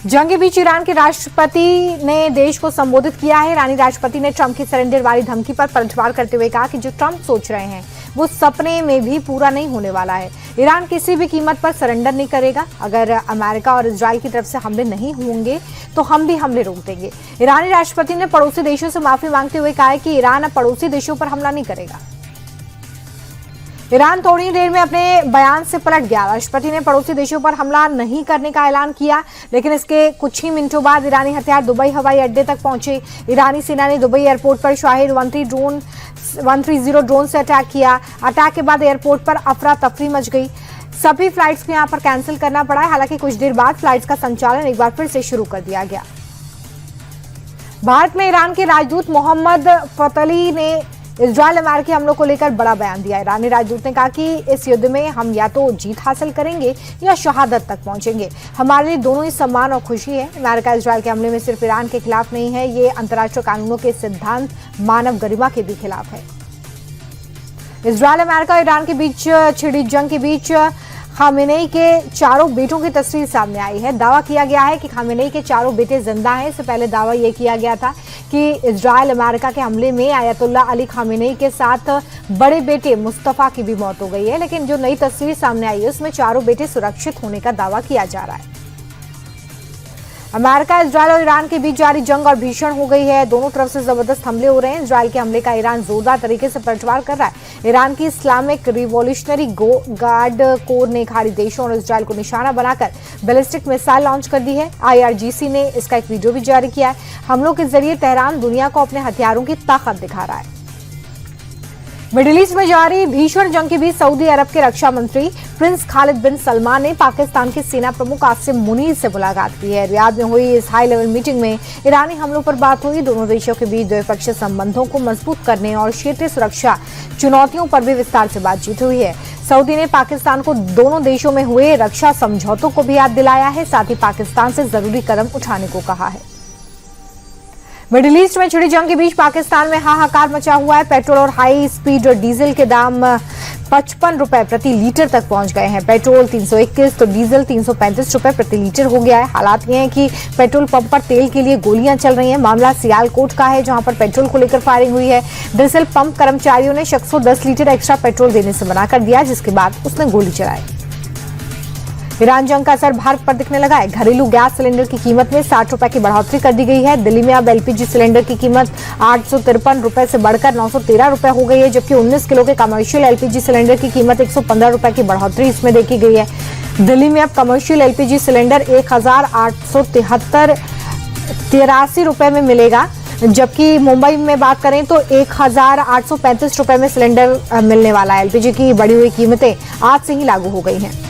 जंग के बीच ईरान के राष्ट्रपति ने देश को संबोधित किया है। ईरानी राष्ट्रपति ने ट्रंप की सरेंडर वाली धमकी पर पलटवार करते हुए कहा कि जो ट्रंप सोच रहे हैं वो सपने में भी पूरा नहीं होने वाला है। ईरान किसी भी कीमत पर सरेंडर नहीं करेगा। अगर अमेरिका और इजराइल की तरफ से हमले नहीं होंगे तो हम भी हमले रोक देंगे। ईरानी राष्ट्रपति ने पड़ोसी देशों से माफी मांगते हुए कहा है कि ईरान अब पड़ोसी देशों पर हमला नहीं करेगा। ईरान थोड़ी देर में अपने बयान से पलट गया। राष्ट्रपति ने पड़ोसी देशों पर हमला नहीं करने का ऐलान किया, लेकिन इसके कुछ ही मिनटों बाद ईरानी हथियार दुबई हवाई अड्डे तक पहुंचे। ईरानी सेना ने दुबई एयरपोर्ट पर शाहिद 130 ड्रोन से अटैक किया। अटैक के बाद एयरपोर्ट पर अफरा तफरी मच गई। सभी फ्लाइट्स को यहां पर कैंसिल करना पड़ा है। हालांकि कुछ देर बाद फ्लाइट्स का संचालन एक बार फिर से शुरू कर दिया गया। भारत में ईरान के राजदूत मोहम्मद फतली ने इजरायल अमेरिकी हमलों को लेकर बड़ा बयान दिया। ईरानी राजदूत ने कहा कि इस युद्ध में हम या तो जीत हासिल करेंगे या शहादत तक पहुंचेंगे। हमारे लिए दोनों ही सम्मान और खुशी है। अमेरिका इजरायल के हमले में सिर्फ ईरान के खिलाफ नहीं है, ये अंतर्राष्ट्रीय कानूनों के सिद्धांत, मानव गरिमा के भी खिलाफ है। इजरायल अमेरिका और ईरान के बीच छिड़ी जंग के बीच खामेनेई के चारों बेटों की तस्वीर सामने आई है। दावा किया गया है कि खामेनेई के चारों बेटे जिंदा हैं। इससे पहले दावा यह किया गया था कि इजरायल अमेरिका के हमले में आयतुल्ला अली खामेनेई के साथ बड़े बेटे मुस्तफा की भी मौत हो गई है। लेकिन जो नई तस्वीर सामने आई है उसमें चारों बेटे सुरक्षित होने का दावा किया जा रहा है। अमेरिका, इजरायल और ईरान के बीच जारी जंग और भीषण हो गई है। दोनों तरफ से जबरदस्त हमले हो रहे हैं। इजरायल के हमले का ईरान जोरदार तरीके से पलटवार कर रहा है। ईरान की इस्लामिक रिवॉल्यूशनरी गार्ड कोर ने खाड़ी देशों और इजरायल को निशाना बनाकर बैलिस्टिक मिसाइल लॉन्च कर दी है। IRGC ने इसका एक वीडियो भी जारी किया है। हमलों के जरिए तेहरान दुनिया को अपने हथियारों की ताकत दिखा रहा है। मिडिल ईस्ट में जारी भीषण जंग के बीच सऊदी अरब के रक्षा मंत्री प्रिंस खालिद बिन सलमान ने पाकिस्तान के सेना प्रमुख आसिम मुनीर से मुलाकात की है। रियाद में हुई इस हाई लेवल मीटिंग में ईरानी हमलों पर बात हुई। दोनों देशों के बीच द्विपक्षीय संबंधों को मजबूत करने और क्षेत्रीय सुरक्षा चुनौतियों पर भी विस्तार से बातचीत हुई है। सऊदी ने पाकिस्तान को दोनों देशों में हुए रक्षा समझौतों को भी याद दिलाया है। साथ ही पाकिस्तान से जरूरी कदम उठाने को कहा है। मिडिल ईस्ट में छिड़ी जंग के बीच पाकिस्तान में हाहाकार मचा हुआ है। पेट्रोल और हाई स्पीड डीजल के दाम 55 रुपए प्रति लीटर तक पहुंच गए हैं। पेट्रोल 321 तो डीजल 335 रुपए प्रति लीटर हो गया है। हालात ये हैं कि पेट्रोल पंप पर तेल के लिए गोलियां चल रही हैं। मामला सियालकोट का है, जहां पर पेट्रोल को लेकर फायरिंग हुई है। दरअसल पंप कर्मचारियों ने शख्स को 10 लीटर एक्स्ट्रा पेट्रोल देने से मना कर दिया, जिसके बाद उसने गोली चलाई। ईरान जंग का असर भारत पर दिखने लगा है। घरेलू गैस सिलेंडर की कीमत में 60 रुपए की बढ़ोतरी कर दी गई है। दिल्ली में अब LPG सिलेंडर की कीमत 853 रुपए से बढ़कर 913 रुपए हो गई है, जबकि 19 किलो के कमर्शियल LPG सिलेंडर की कीमत 115 रुपए की बढ़ोतरी इसमें देखी गई है। दिल्ली में अब कमर्शियल LPG सिलेंडर 1883 रुपए में मिलेगा, जबकि मुंबई में बात करें तो 1835 रुपए में सिलेंडर मिलने वाला है। LPG की बढ़ी हुई कीमतें आज से ही लागू हो गई हैं।